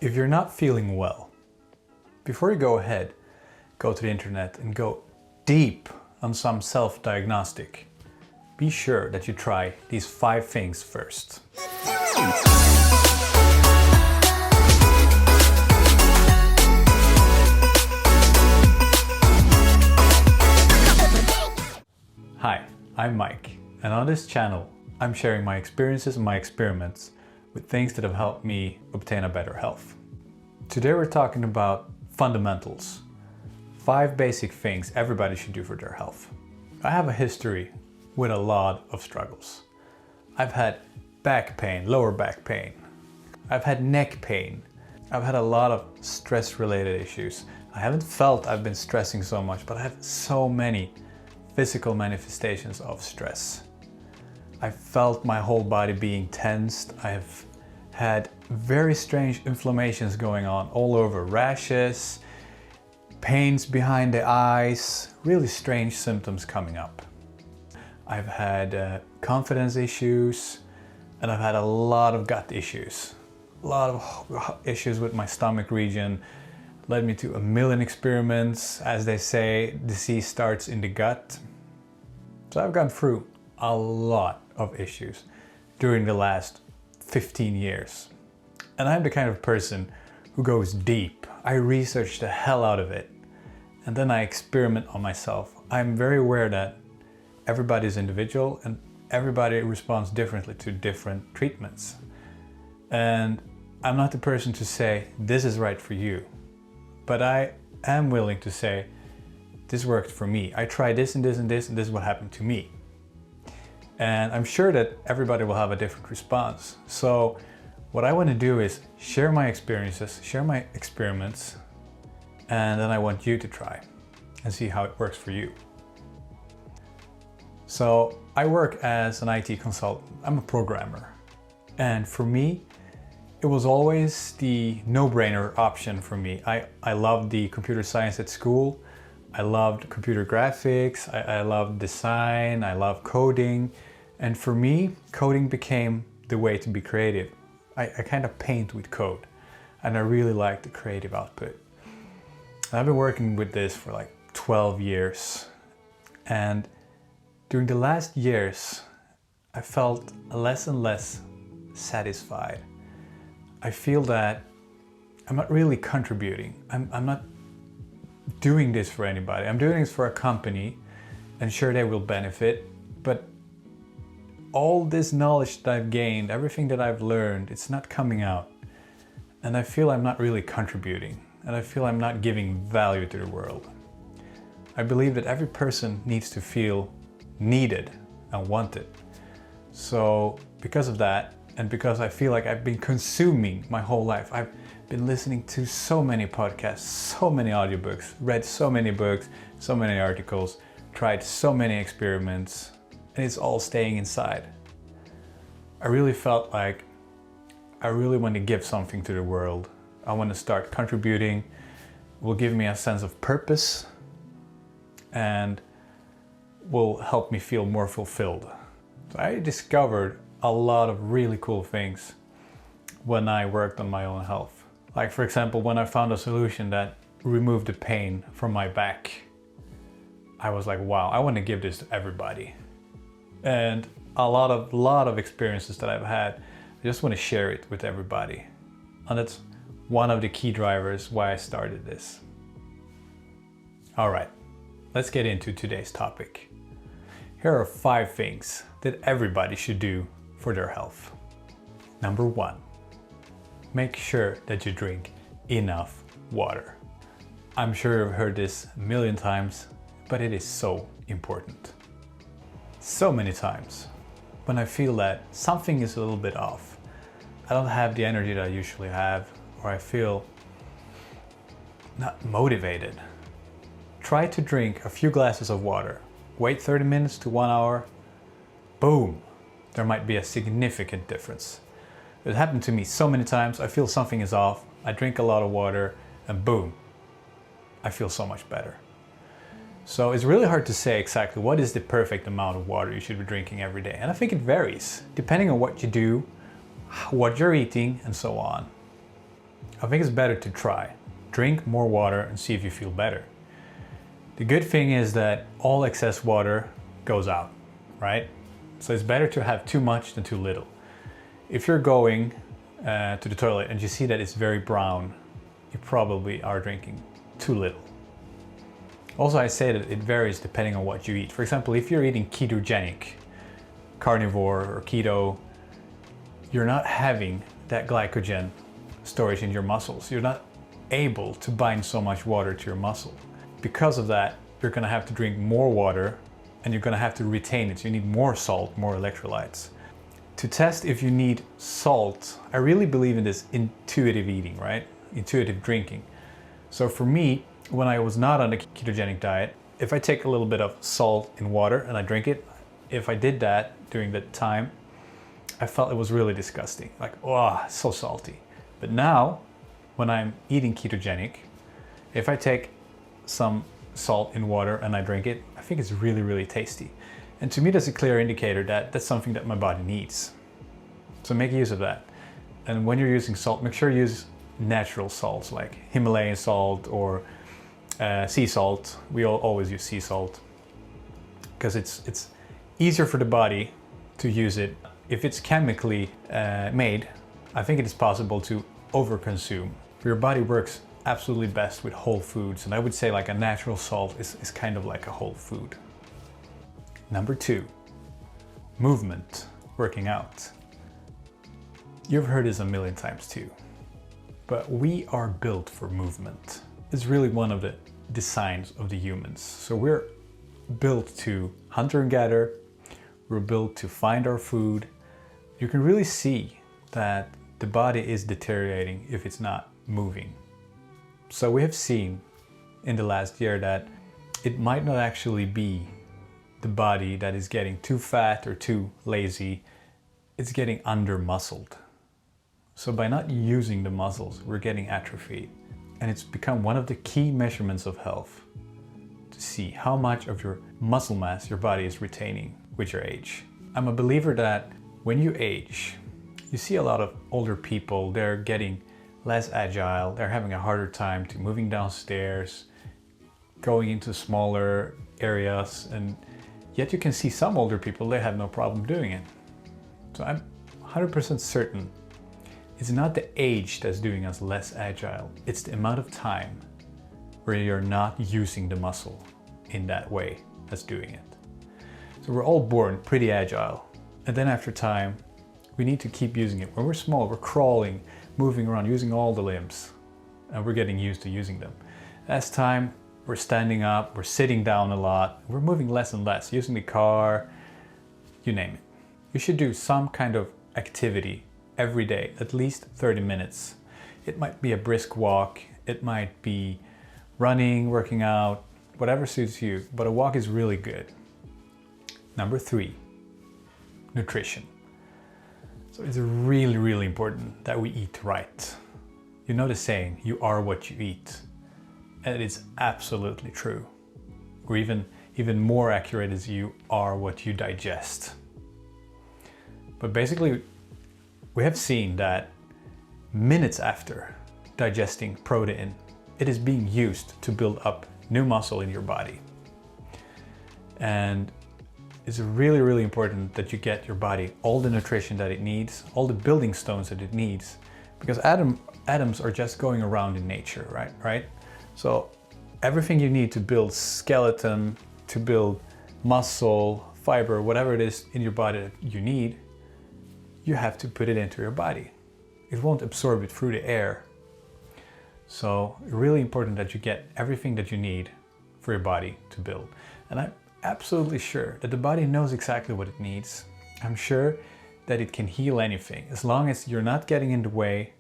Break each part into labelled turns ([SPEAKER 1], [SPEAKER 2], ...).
[SPEAKER 1] If you're not feeling well, before you go ahead, go to the internet and go deep on some self-diagnostic. Be sure that you try these 5 things first. Hi, I'm Mike, and on this channel, I'm sharing my experiences and my experiments with things that have helped me obtain a better health. Today we're talking about fundamentals. 5 basic things everybody should do for their health. I have a history with a lot of struggles. I've had back pain, lower back pain. I've had neck pain. I've had a lot of stress-related issues. I haven't felt I've been stressing so much, but I have so many physical manifestations of stress. I felt my whole body being tensed. I've had very strange inflammations going on all over, rashes, pains behind the eyes, really strange symptoms coming up. I've had confidence issues, and I've had a lot of gut issues. A lot of issues with my stomach region led me to a million experiments. As they say, disease starts in the gut. So I've gone through a lot of issues during the last 15 years. And I'm the kind of person who goes deep. I research the hell out of it, and then I experiment on myself. I'm very aware that everybody is individual and everybody responds differently to different treatments. And I'm not the person to say, this is right for you. But I am willing to say, this worked for me. I tried this and this and this, and this is what happened to me. And I'm sure that everybody will have a different response. So what I want to do is share my experiences, share my experiments, and then I want you to try and see how it works for you. So I work as an IT consultant. I'm a programmer. And for me, it was always the no-brainer option for me. I loved the computer science at school. I loved computer graphics. I loved design. I loved coding. And for me, coding became the way to be creative. I kind of paint with code, and I really like the creative output. I've been working with this for like 12 years. And during the last years, I felt less and less satisfied. I feel that I'm not really contributing. I'm not doing this for anybody. I'm doing this for a company, and sure, they will benefit, but all this knowledge that I've gained, everything that I've learned, it's not coming out. And I feel I'm not really contributing, and I feel I'm not giving value to the world. I believe that every person needs to feel needed and wanted. So because of that, and because I feel like I've been consuming my whole life, I've been listening to so many podcasts, so many audiobooks, read so many books, so many articles, tried so many experiments, and it's all staying inside. I really felt like I really want to give something to the world. I want to start contributing. It will give me a sense of purpose and will help me feel more fulfilled. So I discovered a lot of really cool things when I worked on my own health. Like, for example, when I found a solution that removed the pain from my back, I was like, wow, I want to give this to everybody. And a lot of experiences that I've had, I just want to share it with everybody. And that's one of the key drivers why I started this. All right, let's get into today's topic. Here are 5 things that everybody should do for their health. Number 1, make sure that you drink enough water. I'm sure you've heard this a million times, but it is so important. So many times when I feel that something is a little bit off, I don't have the energy that I usually have, or I feel not motivated, try to drink a few glasses of water. Wait 30 minutes to 1 hour, boom, there might be a significant difference. It happened to me so many times. I feel something is off, I drink a lot of water, and boom, I feel so much better. So it's really hard to say exactly what is the perfect amount of water you should be drinking every day. And I think it varies depending on what you do, what you're eating, and so on. I think it's better to try. Drink more water and see if you feel better. The good thing is that all excess water goes out, right? So it's better to have too much than too little. If you're going to the toilet and you see that it's very brown, you probably are drinking too little. Also, I say that it varies depending on what you eat. For example, if you're eating ketogenic, carnivore or keto, you're not having that glycogen storage in your muscles. You're not able to bind so much water to your muscle. Because of that, you're gonna have to drink more water and you're gonna have to retain it. So you need more salt, more electrolytes. To test if you need salt, I really believe in this intuitive eating, right? Intuitive drinking. So for me, when I was not on a ketogenic diet, if I take a little bit of salt in water and I drink it, if I did that during that time, I felt it was really disgusting. Like, oh, so salty. But now, when I'm eating ketogenic, if I take some salt in water and I drink it, I think it's really, really tasty. And to me, that's a clear indicator that that's something that my body needs. So make use of that. And when you're using salt, make sure you use natural salts like Himalayan salt or sea salt. We always use sea salt because it's easier for the body to use it. If it's chemically made, I think it is possible to overconsume. Your body works absolutely best with whole foods, and I would say like a natural salt is kind of like a whole food. Number 2, movement, working out. You've heard this a million times too, but we are built for movement. It's really one of the designs of the humans. So we're built to hunter and gather, we're built to find our food. You can really see that the body is deteriorating if it's not moving. So we have seen in the last year that it might not actually be the body that is getting too fat or too lazy, it's getting under-muscled. So by not using the muscles, we're getting atrophied. And it's become one of the key measurements of health to see how much of your muscle mass your body is retaining with your age. I'm a believer that when you age, you see a lot of older people, they're getting less agile, they're having a harder time to moving downstairs, going into smaller areas, and yet you can see some older people, they have no problem doing it. So I'm 100% certain it's not the age that's doing us less agile, it's the amount of time where you're not using the muscle in that way that's doing it. So we're all born pretty agile, and then after time, we need to keep using it. When we're small, we're crawling, moving around, using all the limbs, and we're getting used to using them. As time, we're standing up, we're sitting down a lot, we're moving less and less, using the car, you name it. You should do some kind of activity every day, at least 30 minutes. It might be a brisk walk, it might be running, working out, whatever suits you, but a walk is really good. Number 3, nutrition. So it's really, really important that we eat right. You know the saying, you are what you eat. And it's absolutely true. Or even more accurate is you are what you digest. But basically, we have seen that minutes after digesting protein, it is being used to build up new muscle in your body. And it's really, really important that you get your body all the nutrition that it needs, all the building stones that it needs, because atoms are just going around in nature, right? So everything you need to build skeleton, to build muscle, fiber, whatever it is in your body that you need, you have to put it into your body. It won't absorb it through the air. So really important that you get everything that you need for your body to build. And I'm absolutely sure that the body knows exactly what it needs. I'm sure that it can heal anything, as long as you're not getting in the way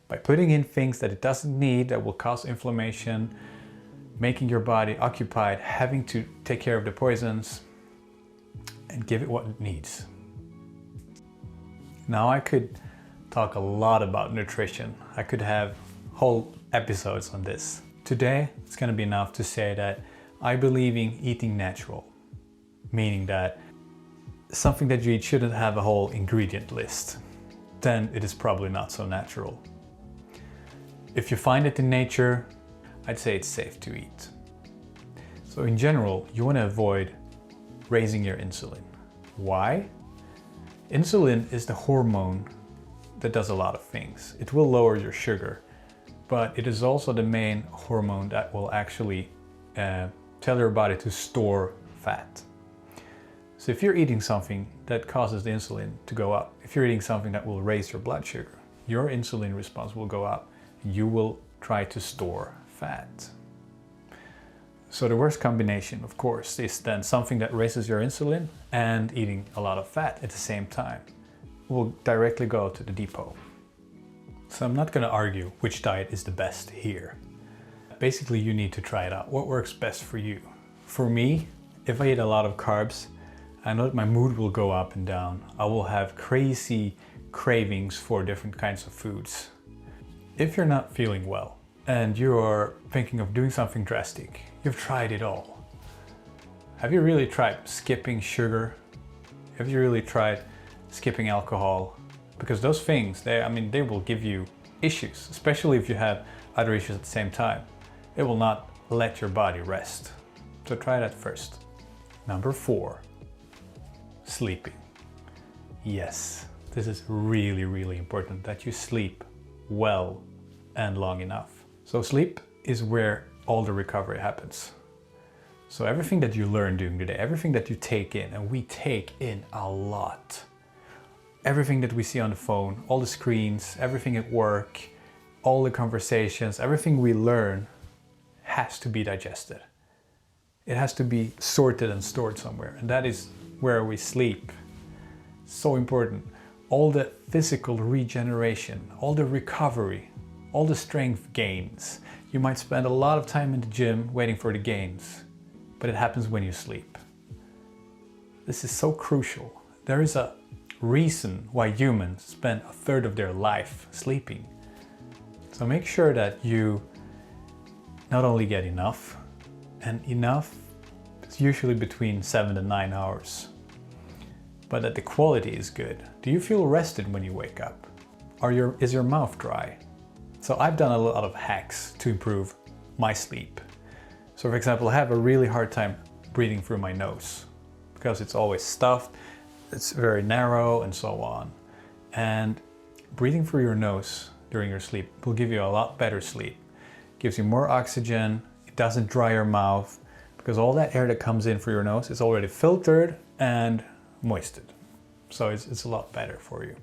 [SPEAKER 1] by putting in things that it doesn't need, that will cause inflammation, making your body occupied, having to take care of the poisons, and give it what it needs. Now I could talk a lot about nutrition. I could have whole episodes on this. Today, it's going to be enough to say that I believe in eating natural, meaning that something that you eat shouldn't have a whole ingredient list. Then it is probably not so natural. If you find it in nature, I'd say it's safe to eat. So in general, you want to avoid raising your insulin. Why? Insulin is the hormone that does a lot of things. It will lower your sugar, but it is also the main hormone that will actually tell your body to store fat. So if you're eating something that causes the insulin to go up, if you're eating something that will raise your blood sugar, your insulin response will go up. You will try to store fat. So the worst combination, of course, is then something that raises your insulin and eating a lot of fat at the same time. Will directly go to the depot. So I'm not going to argue which diet is the best here. Basically, you need to try it out. What works best for you? For me, if I eat a lot of carbs, I know that my mood will go up and down. I will have crazy cravings for different kinds of foods. If you're not feeling well and you're thinking of doing something drastic, you've tried it all. Have you really tried skipping sugar? Have you really tried skipping alcohol? Because those things, they will give you issues, especially if you have other issues at the same time. It will not let your body rest. So try that first. Number 4, sleeping. Yes, this is really, really important that you sleep well and long enough. So sleep is where all the recovery happens. So everything that you learn during the day, everything that you take in, and we take in a lot. Everything that we see on the phone, all the screens, everything at work, all the conversations, everything we learn has to be digested. It has to be sorted and stored somewhere, and that is where we sleep. So important. All the physical regeneration, all the recovery, all the strength gains. You might spend a lot of time in the gym waiting for the gains, but it happens when you sleep. This is so crucial. There is a reason why humans spend a third of their life sleeping. So make sure that you not only get enough, and enough is usually between 7 to 9 hours, but that the quality is good. Do you feel rested when you wake up? Is your mouth dry? So I've done a lot of hacks to improve my sleep. So for example, I have a really hard time breathing through my nose because it's always stuffed, it's very narrow and so on. And breathing through your nose during your sleep will give you a lot better sleep. It gives you more oxygen, it doesn't dry your mouth because all that air that comes in through your nose is already filtered and moistened. So it's a lot better for you.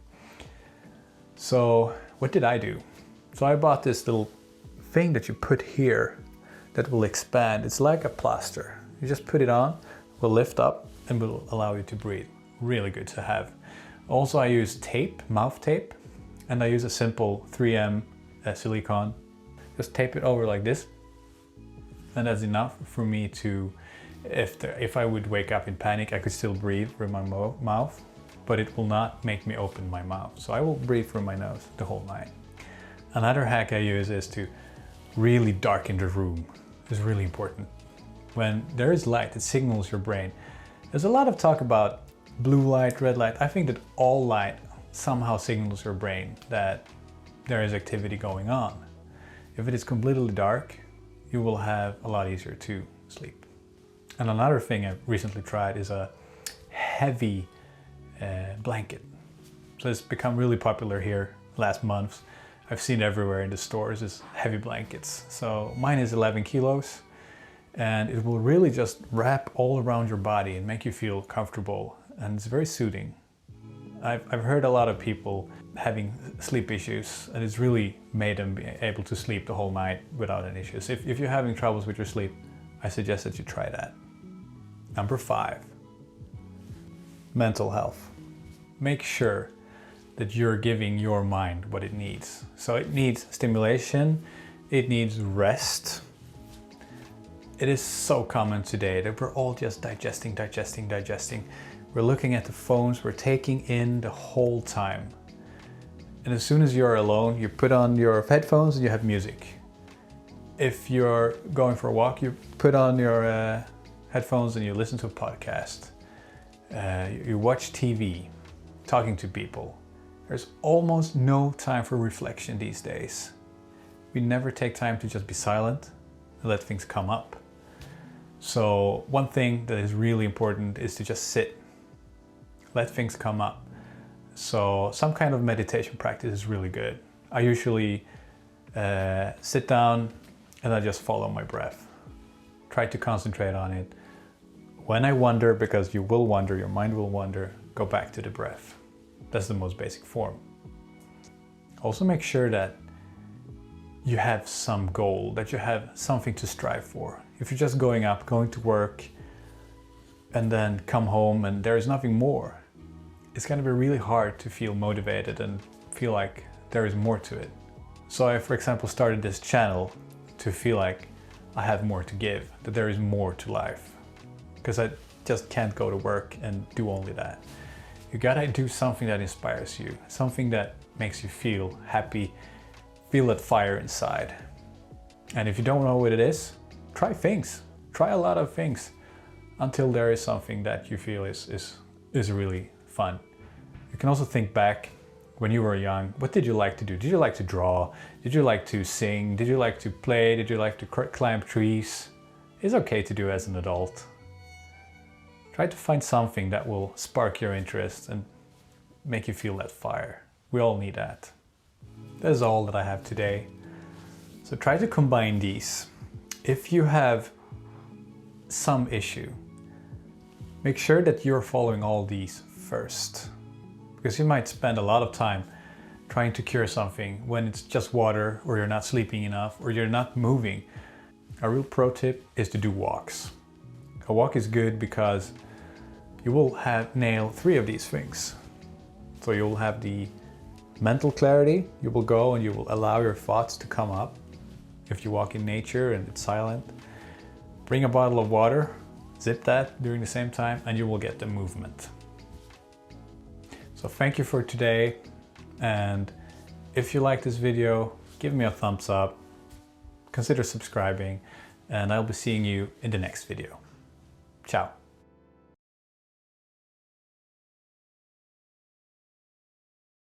[SPEAKER 1] So what did I do? So I bought this little thing that you put here that will expand. It's like a plaster. You just put it on, will lift up and will allow you to breathe. Really good to have. Also I use tape, mouth tape, and I use a simple 3M silicone. Just tape it over like this. And that's enough for me to, if I would wake up in panic, I could still breathe through my mouth, but it will not make me open my mouth. So I will breathe through my nose the whole night. Another hack I use is to really darken the room. It's really important. When there is light, it signals your brain. There's a lot of talk about blue light, red light. I think that all light somehow signals your brain that there is activity going on. If it is completely dark, you will have a lot easier to sleep. And another thing I've recently tried is a heavy blanket. So it's become really popular here last month. I've seen it everywhere in the stores, is heavy blankets. So mine is 11 kilos and it will really just wrap all around your body and make you feel comfortable, and it's very soothing. I've heard a lot of people having sleep issues and it's really made them be able to sleep the whole night without any issues. If you're having troubles with your sleep, I suggest that you try that. Number 5, mental health. Make sure that you're giving your mind what it needs. So it needs stimulation, it needs rest. It is so common today that we're all just digesting. We're looking at the phones, we're taking in the whole time. And as soon as you're alone, you put on your headphones and you have music. If you're going for a walk, you put on your headphones and you listen to a podcast. You watch TV, talking to people. There's almost no time for reflection these days. we never take time to just be silent and let things come up. So one thing that is really important is to just sit, let things come up. So some kind of meditation practice is really good. I usually sit down and I just follow my breath. Try to concentrate on it. When I wonder, because you will wonder, your mind will wonder, go back to the breath. That's the most basic form. Also make sure that you have some goal, that you have something to strive for. If you're just going up, going to work, and then come home and there is nothing more, it's going to be really hard to feel motivated and feel like there is more to it. So I, for example, started this channel to feel like I have more to give, that there is more to life. Because I just can't go to work and do only that. You gotta do something that inspires you, something that makes you feel happy, feel that fire inside. And if you don't know what it is, try things. Try a lot of things until there is something that you feel is really fun. You can also think back when you were young. What did you like to do? Did you like to draw? Did you like to sing? Did you like to play? Did you like to climb trees? It's okay to do as an adult. Try to find something that will spark your interest and make you feel that fire. We all need that. That's all that I have today. So try to combine these. If you have some issue, make sure that you're following all these first. Because you might spend a lot of time trying to cure something when it's just water, or you're not sleeping enough, or you're not moving. A real pro tip is to do walks. A walk is good because you will nail 3 of these things. So you will have the mental clarity, you will go and you will allow your thoughts to come up. If you walk in nature and it's silent, bring a bottle of water, zip that during the same time, and you will get the movement. So thank you for today, and if you like this video, give me a thumbs up, consider subscribing, and I'll be seeing you in the next video. Ciao.